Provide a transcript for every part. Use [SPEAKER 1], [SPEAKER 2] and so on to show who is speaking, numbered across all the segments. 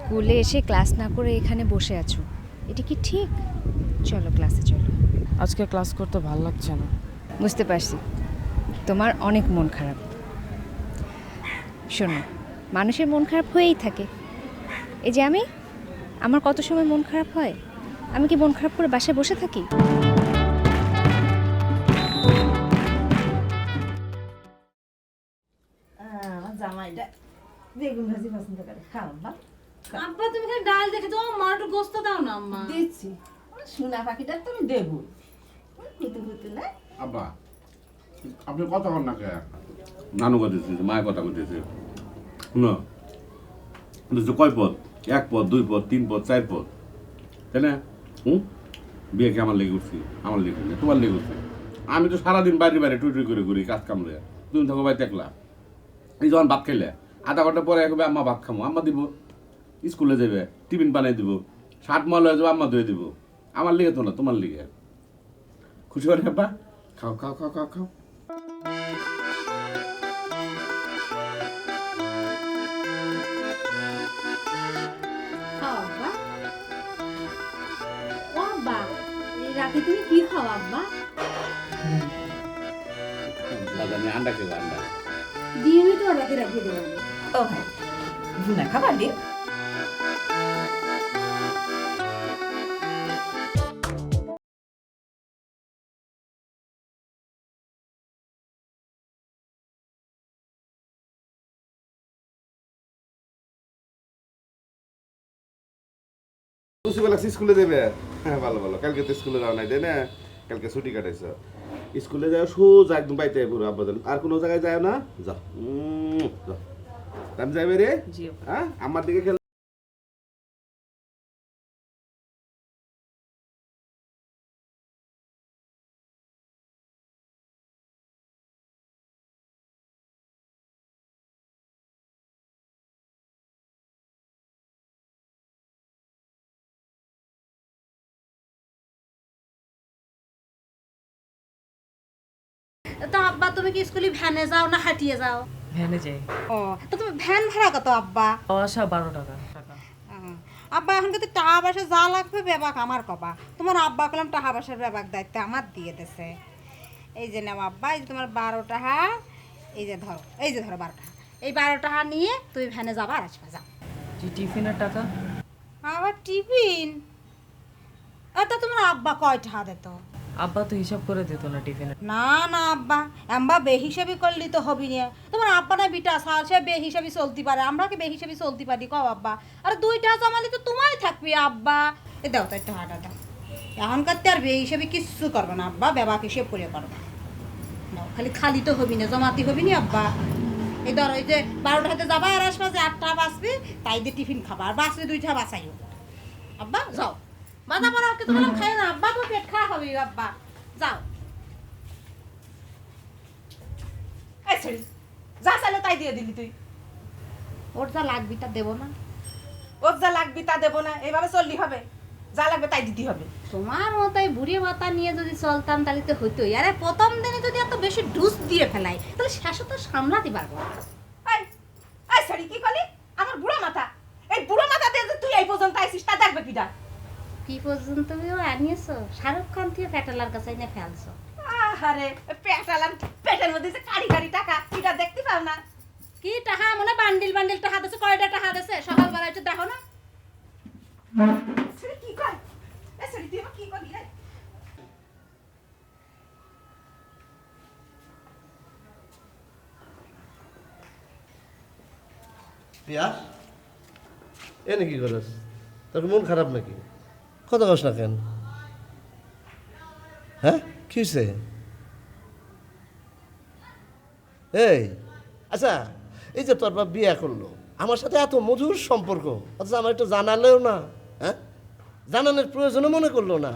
[SPEAKER 1] স্কুলে এসে ক্লাস না করে এখানে বসে আছো, এটা কি ঠিক? চলো ক্লাসে চলো।
[SPEAKER 2] আজকে ক্লাস করতে ভালো লাগছে না।
[SPEAKER 1] বুঝতে পারছি তোমার অনেক মন খারাপ। শোনো, মানুষের মন খারাপ হয়েই থাকে। এই যে আমার কত সময় মন খারাপ হয়, আমি কি মন খারাপ করে বাসায় বসে থাকি?
[SPEAKER 3] আমার জামাইটা বেগুন ভাজি পছন্দ করে, খাও আব্বা।
[SPEAKER 4] আব্বা তুমি খালি ডাল দেখে তো আমার একটু গোস্ত দাও না আম্মা।
[SPEAKER 3] দিচ্ছি, সোনা পাখিটা তুমি দেবো কুতু কুতু না।
[SPEAKER 5] আব্বা আপনি কথা কন না কে? নানু কথা দিতেছে, মায়ের কথা কইতেছে। শুনো, বলছে কয় পদ? 1 পদ, 2 পদ, 3 পদ, 4 পদ, তাই না? বিয়ে কি আমার লেগে উঠছি? আমার লেগে না, তোমার লেগে উঠছে। আমি তো সারাদিন বাইরে বাইরে টুই টুই করে ঘুরি, কাজ কামড়ে। তুমি থাকো বাড়িতে একলা। এই যখন ভাত খাইলে আধা ঘন্টা পরে একবে আম্মা ভাত খামো, আম্মা দিব। স্কুলে যাবে, টিফিন বানাই দিব, শার্ট ময়লা হয়ে যাবে, আম্মা ধুয়ে দিব। আমার লিগে তো না, তোমার লিগে। খুশি করে আব্বা? খাও খাও খাও খাও খাও।
[SPEAKER 4] খাও আব্বা। ও আব্বা, এই রাতে তুমি কি খাও আব্বা?
[SPEAKER 5] দাদা আমি আন্ডা খেবো, আন্ডা।
[SPEAKER 4] ডিমই তো রাতে রাখি দিলাম।
[SPEAKER 3] ও ভাই ভুনা খাবার দিয়ে
[SPEAKER 6] বুঝতে পারছি স্কুলে দেবে। হ্যাঁ ভালো ভালো, কালকে তো স্কুলে যাও নাই তাই না? কালকে ছুটি কাটাইছো, স্কুলে যাও সোজা একদম বাইতে পুরো আব্বা জান। আর কোনো জায়গায় যায় না? যাও যাও, আমি যাইবে রে। হ্যাঁ আমার দিকে খেলে
[SPEAKER 4] তো আব্বা তুমি কি স্কুলে ভ্যানে যাও না হাঁটিয়ে যাও?
[SPEAKER 2] ভ্যানে যাই।
[SPEAKER 4] ও তো তুমি ভ্যান ভাড়া কত আব্বা?
[SPEAKER 2] আসা 12 টাকা।
[SPEAKER 4] আব্বা এখন কিন্তু টাকা পয়সা যা লাগবে বেবাক আমার কবা। তোমার আব্বা কলাম টাকা পয়সার বেবাক দায়িত্ব আমার দিয়ে দেছে। এই যে নাও আব্বা, এই যে তোমার 12 টাকা, এই যে ধরো, এই যে ধরো 12 টাকা। এই 12 টাকা নিয়ে তুমি ভ্যানে যাবা আর আসবা, যাও।
[SPEAKER 2] টিফিনের টাকা?
[SPEAKER 4] আবার টিফিন? তা তোমার আব্বা কয় টাকা দিত?
[SPEAKER 2] আব্বা তো হিসাব করে দিত না টিফিনের।
[SPEAKER 4] না না আব্বা, আম্বা বেহিসাবি করলি তো হবি না। তোমার আব্বা না বিটা সাল সে বেহিসাবি চলতে পারে, আমরা কি বেহিসাবি চলতে পারি কও আব্বা? আর 2 টাকা জমালি তো তোমায় থাকবি আব্বা। এ দাও তাই টাকাটা দাও। এখনকার তো আর বেহিসাবি কিচ্ছু করবে না আব্বা, বেবাক হিসেব করে করবে। নাও, খালি খালি তো হবি না, জমাতি হবি না আব্বা। এই ধরো, এই যে 12 টাকাতে যাবা আর আসবা, যে 8 টাকা বাঁচবি তাই দিয়ে টিফিন খাবা, আর বাঁচলে 2 টাকা বাঁচাইও আব্বা। যাও বাদা পড়া ওকে তো বললাম খাই না আব্বা, তো পেট খাওয়া হবে আব্বা, যাও। এই ছেড়ি, যা চাইলে তাই দিয়ে দিলি তুই। ওর যা লাগবি তা দেবো না?
[SPEAKER 3] ওর যা লাগবি তা দেবো না, এইভাবে চললি হবে? যা লাগবে তাই দিতে হবে।
[SPEAKER 4] তোমার মতো এই বুড়ি মাথা নিয়ে যদি চলতাম তাহলে তো হইতোই। আরে প্রথম দিনে যদি এত বেশি ডুস দিয়ে ফেলাই তাহলে শেষে তো সামলাতে পারবো না।
[SPEAKER 3] এই এই ছেড়ি কি করলি? আমার বুড়ো মাথা, এই বুড়ো মাথা দিয়ে যে তুই এই পর্যন্ত আইছিস তা দেখবে কিটা?
[SPEAKER 4] কি পর্যন্ত আনিয়েছো? শাহরুখ খান থেকে ফ্যাটালার কাছে এনে ফেলছো।
[SPEAKER 3] আরে পেটালাম, পেটের মধ্যে যে কারি কারি টাকা, এটা দেখতে পাও না?
[SPEAKER 4] কি টাকা মনে বান্ডিল বান্ডিল টাকা দিছে? কয়টা টাকা দিছে সকালবেলা একটু দেখো না?
[SPEAKER 3] ছেড়ি কি কর? এই ছেড়ি তুই কি করলি রে?
[SPEAKER 7] পিয়া এ নাকি করস? তোর মন খারাপ নাকি? কথা কস না কেন? হ্যাঁ কি হয়েছে? এই আচ্ছা, এই যে তোর বাপ বিয়ে করলো, আমার সাথে এত মধুর সম্পর্ক, অথচ আমার একটু জানালেও না, হ্যাঁ জানানোর প্রয়োজনও মনে করলো না।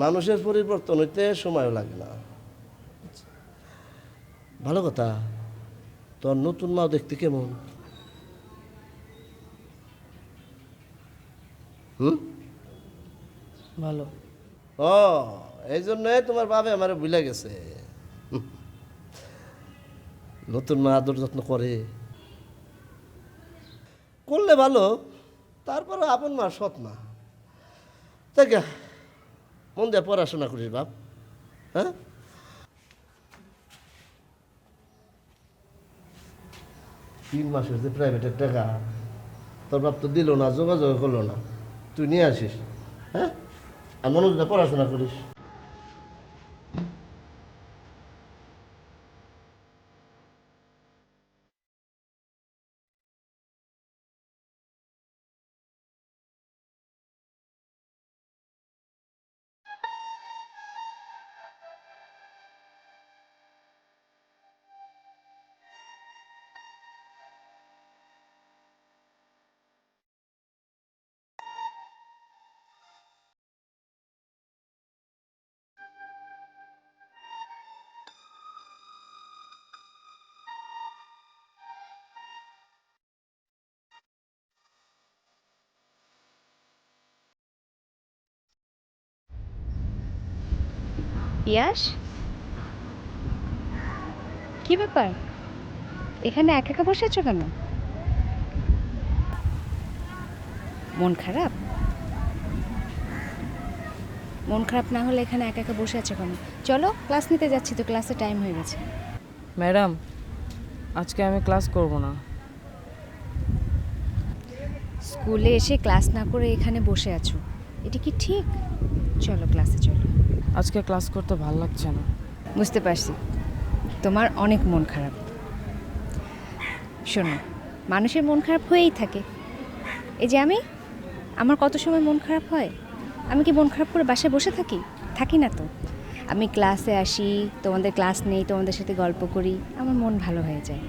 [SPEAKER 7] মানুষের পরিবর্তন হইতে সময়ও লাগে না। ভালো কথা, তোর নতুন মাও দেখতে কেমন?
[SPEAKER 2] ভালো।
[SPEAKER 7] ও এই জন্যে তোমার বাবা আমার ভুলে গেছে। নতুন মা আদর যত্ন করে। করলে ভালো, তারপরে আপন মা সৎ মা। তাই মন দিয়ে পড়াশোনা করিস বাপ। হ্যাঁ, 3 মাসের যে প্রাইভেটের টাকা তোর বাপ তো দিল না, যোগাযোগ করলো না, তুই নিয়ে আসিস। হ্যাঁ, আর মনোজ দিয়ে পড়াশোনা করিস।
[SPEAKER 1] ইয়াশ, কি ব্যাপার? এখানে একা একা বসে আছো কেন? মন খারাপ? মন খারাপ না হলে এখানে একা একা বসে আছো কেন? চলো, ক্লাস নিতে যাচ্ছি তো, ক্লাসে টাইম হয়ে গেছে।
[SPEAKER 2] ম্যাডাম, আজকে আমি ক্লাস করব না।
[SPEAKER 1] স্কুলে এসে ক্লাস না করে এখানে বসে আছো, এটা কি ঠিক? চলো ক্লাসে চলো।
[SPEAKER 2] আজকে ক্লাস করতে ভালো লাগছে না।
[SPEAKER 1] বুঝতে পারছি তোমার অনেক মন খারাপ। শোনো, মানুষের মন খারাপ হয়েই থাকে। এই যে আমার কত সময় মন খারাপ হয়। আমি কি মন খারাপ করে বাসায় বসে থাকি? থাকি না তো। আমি ক্লাসে আসি, তোমাদের ক্লাস নেই, তোমাদের সাথে গল্প করি, আমার মন ভালো হয়ে যায়।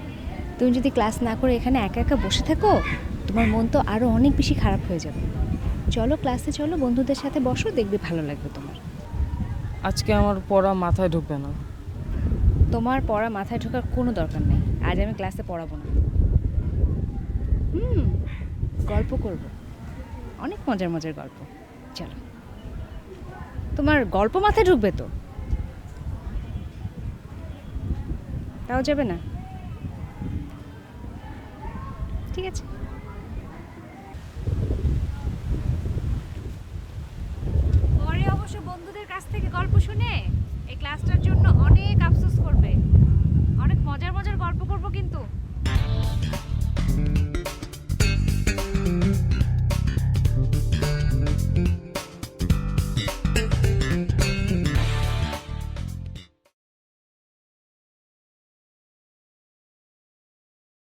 [SPEAKER 1] তুমি যদি ক্লাস না করে এখানে একা একা বসে থাকো, তোমার মন তো আরও অনেক বেশি খারাপ হয়ে যাবে। চলো ক্লাসে চলো, বন্ধুদের সাথে বসো, দেখবে ভালো লাগবে তোমার।
[SPEAKER 2] আজকে আমার পড়া মাথায় ঢুকবে না।
[SPEAKER 1] তোমার পড়া মাথায় ঢোকার কোনো দরকার নেই। আজ আমি ক্লাসে পড়াবো না। গল্প করব, অনেক মজার মজার গল্প। চলো। তোমার গল্প মাথায় ঢুকবে তো? তাও যাবে না? ঠিক আছে। পরে অবশ্য বন্ধুদের কাছ থেকে গল্প শুনে এই ক্লাসটার জন্য অনেক আফসোস করবে। অনেক মজার মজার গল্প করব কিন্তু।